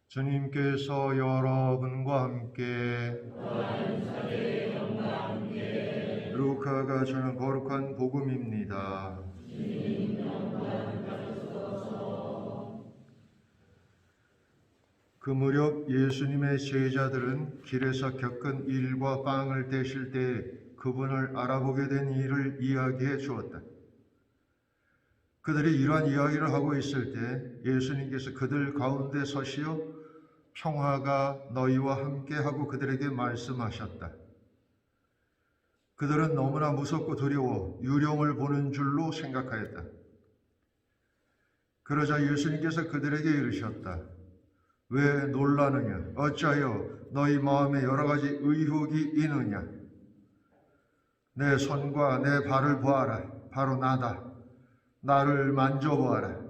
주님께서 여러분과 함께 루카가 전한 거룩한 복음입니다. 그 무렵 예수님의 제자들은 길에서 겪은 일과 빵을 떼실 때 그분을 알아보게 된 일을 이야기해 주었다. 그들이 이러한 이야기를 하고 있을 때 예수님께서 그들 가운데 서시어 평화가 너희와 함께 하고 그들에게 말씀하셨다. 그들은 너무나 무섭고 두려워 유령을 보는 줄로 생각하였다. 그러자 예수님께서 그들에게 이르셨다. 왜 놀라느냐? 어찌하여 너희 마음에 여러 가지 의혹이 있느냐? 내 손과 내 발을 보아라. 바로 나다. 나를 만져보아라.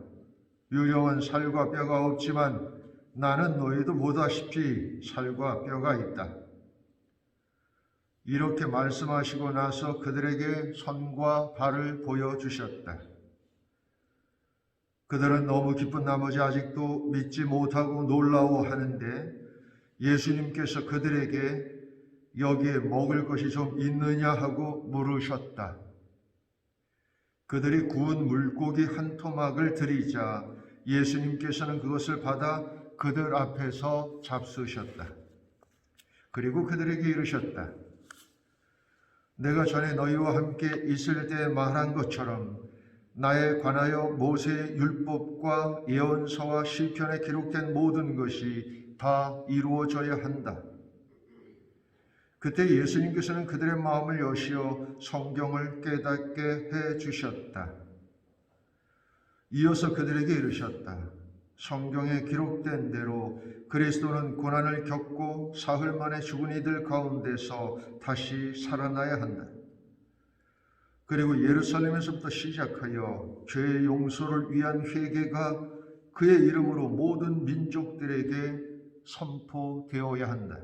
유령은 살과 뼈가 없지만 나는 너희도 보다시피 살과 뼈가 있다. 이렇게 말씀하시고 나서 그들에게 손과 발을 보여주셨다. 그들은 너무 기쁜 나머지 아직도 믿지 못하고 놀라워하는데 예수님께서 그들에게 여기에 먹을 것이 좀 있느냐 하고 물으셨다. 그들이 구운 물고기 한 토막을 드리자 예수님께서는 그것을 받아 그들 앞에서 잡수셨다. 그리고 그들에게 이르셨다. 내가 전에 너희와 함께 있을 때 말한 것처럼 나에 관하여 모세의 율법과 예언서와 시편에 기록된 모든 것이 다 이루어져야 한다. 그때 예수님께서는 그들의 마음을 여시어 성경을 깨닫게 해 주셨다. 이어서 그들에게 이르셨다. 성경에 기록된 대로 그리스도는 고난을 겪고 사흘 만에 죽은 이들 가운데서 다시 살아나야 한다. 그리고 예루살렘에서부터 시작하여 죄의 용서를 위한 회개가 그의 이름으로 모든 민족들에게 선포되어야 한다.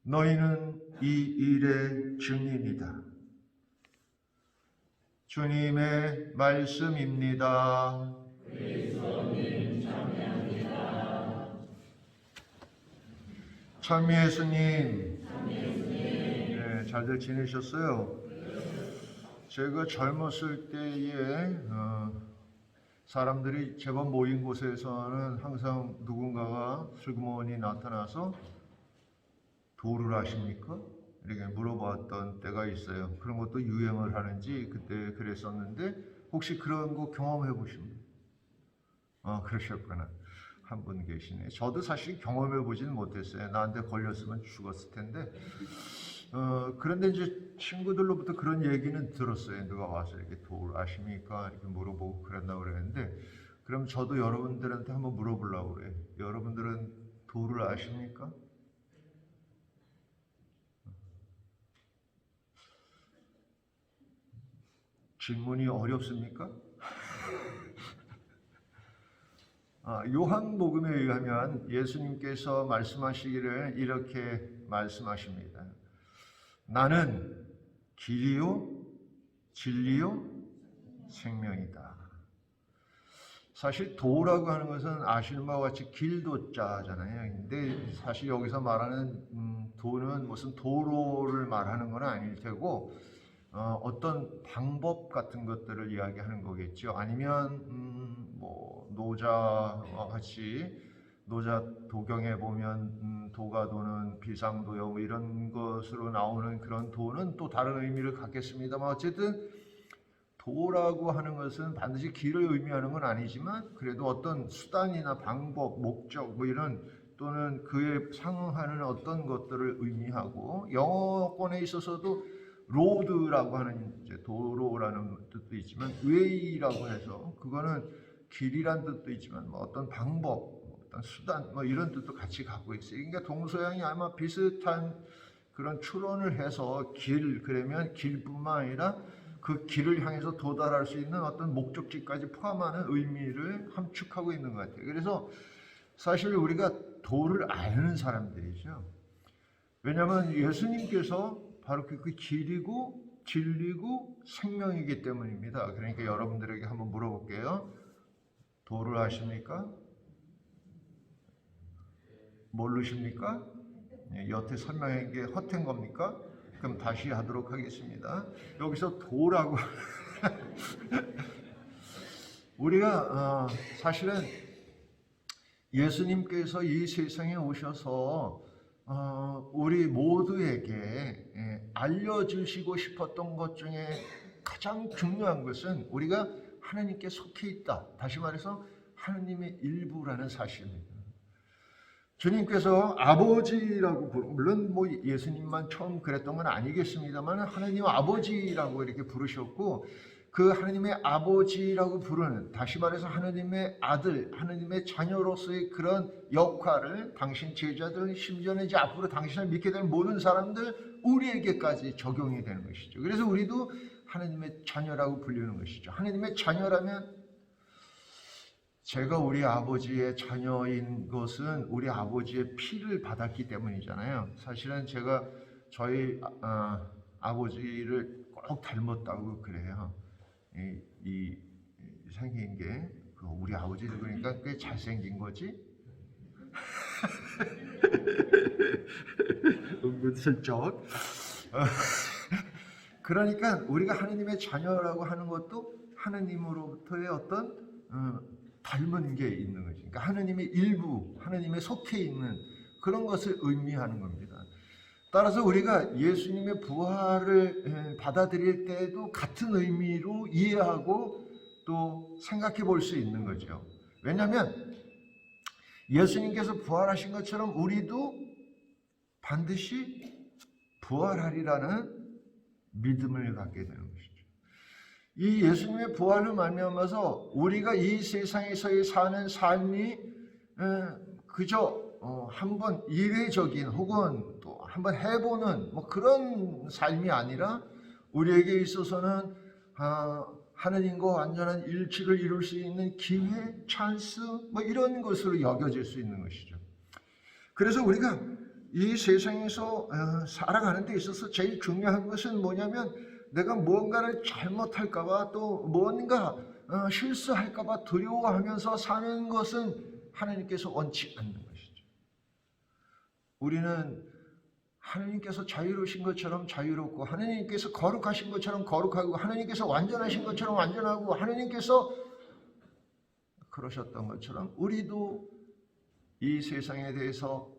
너희는 이 일의 증인이다. 주님의 말씀입니다. 그리스도님 찬양합니다. 찬미 예수님. 네, 잘들 지내셨어요? 제가 젊었을 때에 사람들이 제법 모인 곳에서는 항상 누군가가 슬그머니 나타나서 도를 아십니까? 이렇게 물어봤던 때가 있어요. 그런 것도 유행을 하는지 그때 그랬었는데 혹시 그런 거 경험해 보신 분? 그러셨구나. 한 분 계시네. 저도 사실 경험해 보지는 못했어요. 나한테 걸렸으면 죽었을 텐데. 그런데 이제 친구들로부터 그런 얘기는 들었어요. 누가 와서 이렇게 도를 아십니까? 이렇게 물어보고 그랬나 그랬는데, 그럼 저도 여러분들한테 한번 물어보려고 그래요. 여러분들은 도를 아십니까? 질문이 어렵습니까? 요한복음에 의하면 예수님께서 말씀하시기를 이렇게 말씀하십니다. 나는 길이요, 진리요, 생명이다. 사실 도라고 하는 것은 아시는 바와 같이 길도자잖아요. 근데 사실 여기서 말하는 도는 무슨 도로를 말하는 건 아닐 테고 어떤 방법 같은 것들을 이야기하는 거겠죠. 아니면 뭐 노자와 같이 노자 도경에 보면 도가 도는 비상도요 뭐 이런 것으로 나오는 그런 도는 또 다른 의미를 갖겠습니다만 어쨌든 도라고 하는 것은 반드시 길을 의미하는 건 아니지만 그래도 어떤 수단이나 방법, 목적 뭐 이런 또는 그에 상응하는 어떤 것들을 의미하고 영어권에 있어서도 로드라고 하는 이제 도로라는 뜻도 있지만 웨이라고 해서 그거는 길이란 뜻도 있지만 뭐 어떤 방법, 어떤 수단 뭐 이런 뜻도 같이 갖고 있어요. 그러니까 동서양이 아마 비슷한 그런 추론을 해서 길 그러면 길뿐만 아니라 그 길을 향해서 도달할 수 있는 어떤 목적지까지 포함하는 의미를 함축하고 있는 것 같아요. 그래서 사실 우리가 도를 아는 사람들이죠. 왜냐하면 예수님께서 바로 그 길이고 진리고 생명이기 때문입니다. 그러니까 여러분들에게 한번 물어볼게요. 도를 아십니까? 모르십니까? 여태 설명한 게 헛된 겁니까? 그럼 다시 하도록 하겠습니다. 여기서 도라고 우리가 사실은 예수님께서 이 세상에 오셔서 우리 모두에게 알려주시고 싶었던 것 중에 가장 중요한 것은 우리가 하나님께 속해 있다. 다시 말해서 하나님의 일부라는 사실입니다. 주님께서 아버지라고 물론 뭐 예수님만 처음 그랬던 건 아니겠습니다만 하나님 아버지라고 이렇게 부르셨고 그 하나님의 아버지라고 부르는 다시 말해서 하나님의 아들, 하나님의 자녀로서의 그런 역할을 당신 제자들 심지어는 이제 앞으로 당신을 믿게 될 모든 사람들 우리에게까지 적용이 되는 것이죠. 그래서 우리도 하나님의 자녀라고 불리는 것이죠. 하나님의 자녀라면 제가 우리 아버지의 자녀인 것은 우리 아버지의 피를 받았기 때문이잖아요. 사실은 제가 저희 아버지를 꼭 닮았다고 그래요. 이 생긴 게 우리 아버지도 그러니까 꽤 잘생긴 거지. 은근슬쩍. 그러니까 우리가 하나님의 자녀라고 하는 것도 하나님으로부터의 어떤 닮은 게 있는 거죠. 그러니까 하나님의 일부, 하나님의 속해 있는 그런 것을 의미하는 겁니다. 따라서 우리가 예수님의 부활을 받아들일 때도 같은 의미로 이해하고 또 생각해 볼 수 있는 거죠. 왜냐하면 예수님께서 부활하신 것처럼 우리도 반드시 부활하리라는 믿음을 갖게 되는 것이죠. 이 예수님의 부활을 말미암아서 우리가 이 세상에서의 사는 삶이 그저 한번 이례적인 혹은 또 한번 해보는 뭐 그런 삶이 아니라 우리에게 있어서는 하나님과 완전한 일치를 이룰 수 있는 기회, 찬스 뭐 이런 것으로 여겨질 수 있는 것이죠. 그래서 우리가 이 세상에서 살아가는 데 있어서 제일 중요한 것은 뭐냐면 내가 무언가를 잘못할까봐 또 뭔가 실수할까봐 두려워하면서 사는 것은 하나님께서 원치 않는 것이죠. 우리는 하나님께서 자유로우신 것처럼 자유롭고 하나님께서 거룩하신 것처럼 거룩하고 하나님께서 완전하신 것처럼 완전하고 하나님께서 그러셨던 것처럼 우리도 이 세상에 대해서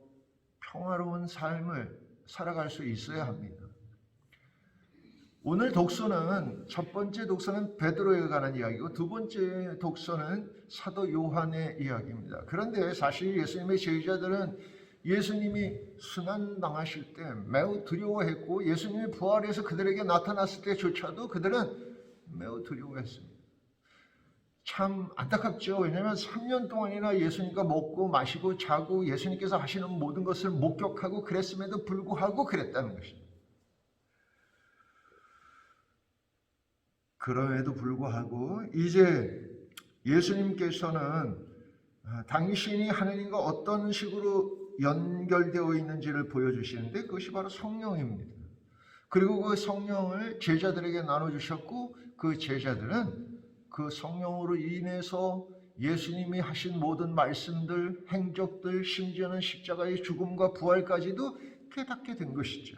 평화로운 삶을 살아갈 수 있어야 합니다. 오늘 독서는 첫 번째 독서는 베드로에 관한 이야기고 두 번째 독서는 사도 요한의 이야기입니다. 그런데 사실 예수님의 제자들은 예수님이 순환당하실 때 매우 두려워했고 예수님이 부활해서 그들에게 나타났을 때조차도 그들은 매우 두려워했습니다. 참 안타깝죠. 왜냐하면 3년 동안이나 예수님과 먹고 마시고 자고 예수님께서 하시는 모든 것을 목격하고 그랬음에도 불구하고 그랬다는 것입니다. 그럼에도 불구하고 이제 예수님께서는 당신이 하나님과 어떤 식으로 연결되어 있는지를 보여주시는데 그것이 바로 성령입니다. 그리고 그 성령을 제자들에게 나눠주셨고 그 제자들은 그 성령으로 인해서 예수님이 하신 모든 말씀들, 행적들, 심지어는 십자가의 죽음과 부활까지도 깨닫게 된 것이죠.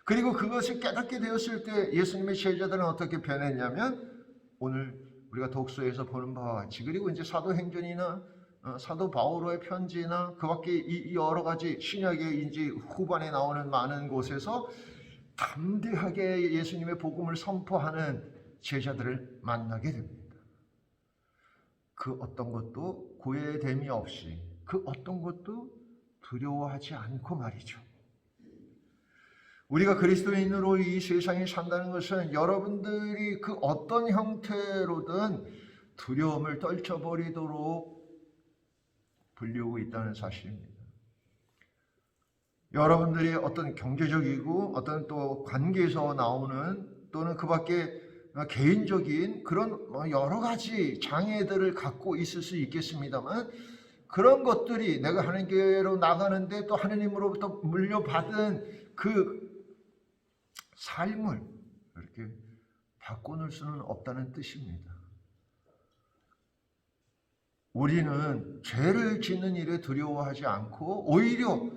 그리고 그것을 깨닫게 되었을 때 예수님의 제자들은 어떻게 변했냐면 오늘 우리가 독서에서 보는 바와 같이 그리고 이제 사도행전이나 사도 바오로의 편지나 그 밖에 이 여러 가지 신약의 이제 후반에 나오는 많은 곳에서 담대하게 예수님의 복음을 선포하는 제자들을 만나게 됩니다. 그 어떤 것도 구애됨이 없이 그 어떤 것도 두려워하지 않고 말이죠. 우리가 그리스도인으로 이 세상에 산다는 것은 여러분들이 그 어떤 형태로든 두려움을 떨쳐버리도록 불리우고 있다는 사실입니다. 여러분들이 어떤 경제적이고 어떤 또 관계에서 나오는 또는 그 밖에 개인적인 그런 여러 가지 장애들을 갖고 있을 수 있겠습니다만 그런 것들이 내가 하나님께로 나가는데 또 하나님으로부터 물려받은 그 삶을 이렇게 바꿔놓을 수는 없다는 뜻입니다. 우리는 죄를 짓는 일에 두려워하지 않고 오히려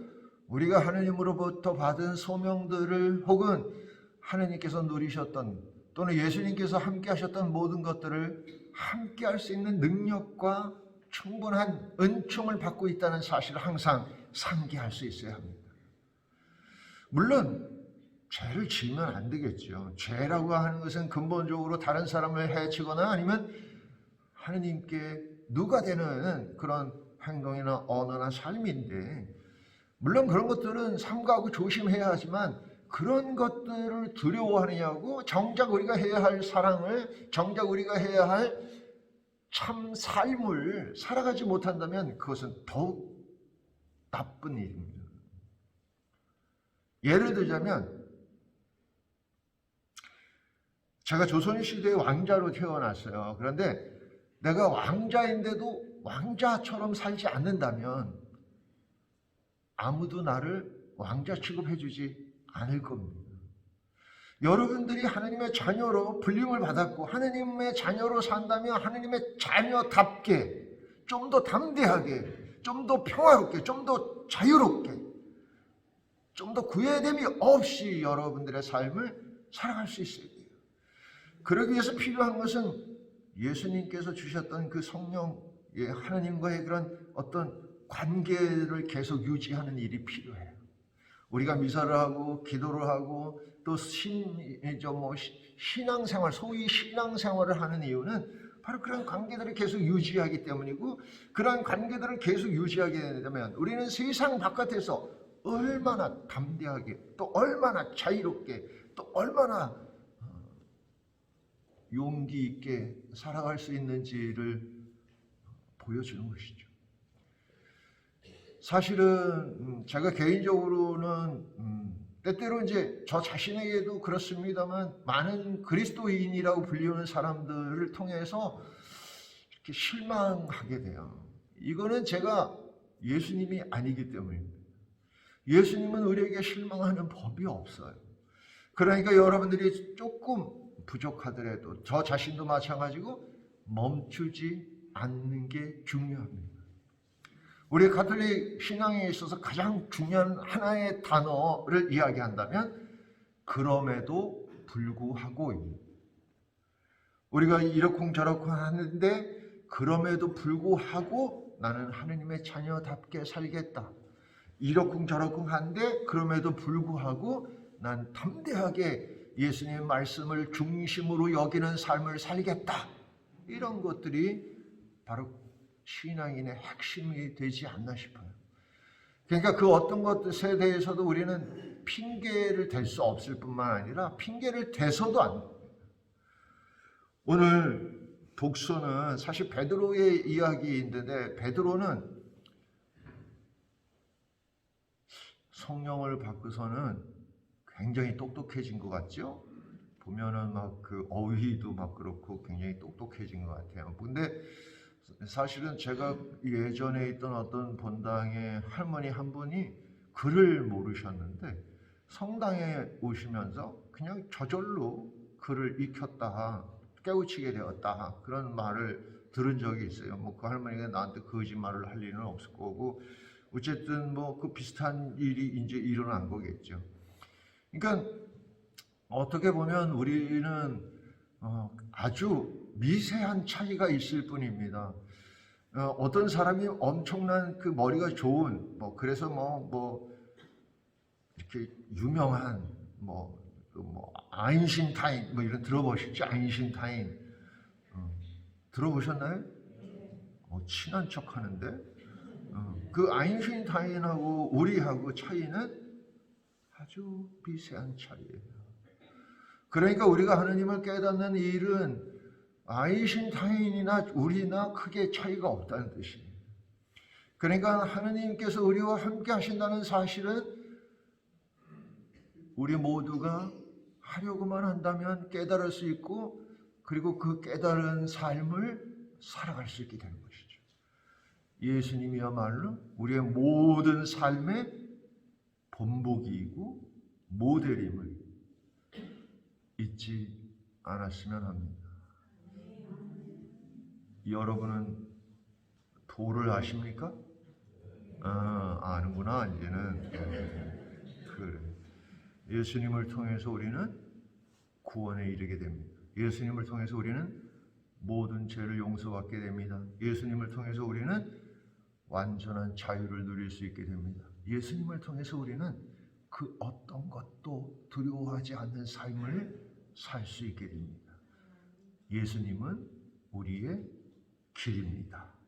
우리가 하느님으로부터 받은 소명들을 혹은 하느님께서 누리셨던 또는 예수님께서 함께 하셨던 모든 것들을 함께 할 수 있는 능력과 충분한 은총을 받고 있다는 사실을 항상 상기할 수 있어야 합니다. 물론 죄를 지으면 안 되겠죠. 죄라고 하는 것은 근본적으로 다른 사람을 해치거나 아니면 하느님께 누가 되는 그런 행동이나 언어나 삶인데, 물론 그런 것들은 삼가하고 조심해야 하지만 그런 것들을 두려워하느냐고 정작 우리가 해야 할 사랑을, 정작 우리가 해야 할 참 삶을 살아가지 못한다면 그것은 더욱 나쁜 일입니다. 예를 들자면 제가 조선시대의 왕자로 태어났어요. 그런데 내가 왕자인데도 왕자처럼 살지 않는다면 아무도 나를 왕자 취급해주지 않을 겁니다. 여러분들이 하나님의 자녀로 불림을 받았고 하나님의 자녀로 산다면 하나님의 자녀답게 좀 더 담대하게, 좀 더 평화롭게, 좀 더 자유롭게, 좀 더 구애됨이 없이 여러분들의 삶을 살아갈 수 있어야 돼요. 그러기 위해서 필요한 것은 예수님께서 주셨던 그 성령의 하나님과의 그런 어떤 관계를 계속 유지하는 일이 필요해요. 우리가 미사를 하고 기도를 하고 또 신앙생활, 소위 신앙생활을 하는 이유는 바로 그런 관계들을 계속 유지하기 때문이고, 그런 관계들을 계속 유지하게 되면 우리는 세상 바깥에서 얼마나 담대하게, 또 얼마나 자유롭게, 또 얼마나 용기 있게 살아갈 수 있는지를 보여주는 것이죠. 사실은 제가 개인적으로는 때때로 이제 저 자신에게도 그렇습니다만 많은 그리스도인이라고 불리우는 사람들을 통해서 이렇게 실망하게 돼요. 이거는 제가 예수님이 아니기 때문입니다. 예수님은 우리에게 실망하는 법이 없어요. 그러니까 여러분들이 조금 부족하더라도 저 자신도 마찬가지고 멈추지 않는 게 중요합니다. 우리 가톨릭 신앙에 있어서 가장 중요한 하나의 단어를 이야기한다면 그럼에도 불구하고입니다. 우리가 이러쿵저러쿵 하는데 그럼에도 불구하고 나는 하느님의 자녀답게 살겠다. 이러쿵저러쿵 한데 그럼에도 불구하고 난 담대하게 예수님의 말씀을 중심으로 여기는 삶을 살겠다. 이런 것들이 바로 신앙인의 핵심이 되지 않나 싶어요. 그러니까 그 어떤 것에 대해서도 우리는 핑계를 댈 수 없을 뿐만 아니라 핑계를 대서도 안 됩니다. 오늘 독서는 사실 베드로의 이야기인데 베드로는 성령을 받고서는 굉장히 똑똑해진 것 같죠? 보면은 막 그 어휘도 막 그렇고 굉장히 똑똑해진 것 같아요. 근데 사실은 제가 예전에 있던 어떤 본당의 할머니 한 분이 글을 모르셨는데 성당에 오시면서 그냥 저절로 글을 익혔다, 깨우치게 되었다, 그런 말을 들은 적이 있어요. 뭐 그 할머니가 나한테 거짓말을 할 일은 없을 거고 어쨌든 뭐 그 비슷한 일이 이제 일어난 거겠죠. 그러니까 어떻게 보면 우리는 아주 미세한 차이가 있을 뿐입니다. 어떤 사람이 엄청난 그 머리가 좋은 그래서 이렇게 유명한 아인슈타인 이런 들어보셨죠? 아인슈타인 들어보셨나요? 친한 척 하는데 그 아인슈타인하고 우리하고 차이는 아주 미세한 차이예요. 그러니까 우리가 하느님을 깨닫는 일은 아인슈타인이나 우리나 크게 차이가 없다는 뜻입니다. 그러니까 하느님께서 우리와 함께 하신다는 사실은 우리 모두가 하려고만 한다면 깨달을 수 있고 그리고 그 깨달은 삶을 살아갈 수 있게 되는 것이죠. 예수님이야말로 우리의 모든 삶의 본보기이고 모델임을 잊지 않았으면 합니다. 여러분은 도를 아십니까? 아는구나 이제는. 그래. 예수님을 통해서 우리는 구원에 이르게 됩니다. 예수님을 통해서 우리는 모든 죄를 용서받게 됩니다. 예수님을 통해서 우리는 완전한 자유를 누릴 수 있게 됩니다. 예수님을 통해서 우리는 그 어떤 것도 두려워하지 않는 삶을 살 수 있게 됩니다. 예수님은 우리의 길입니다.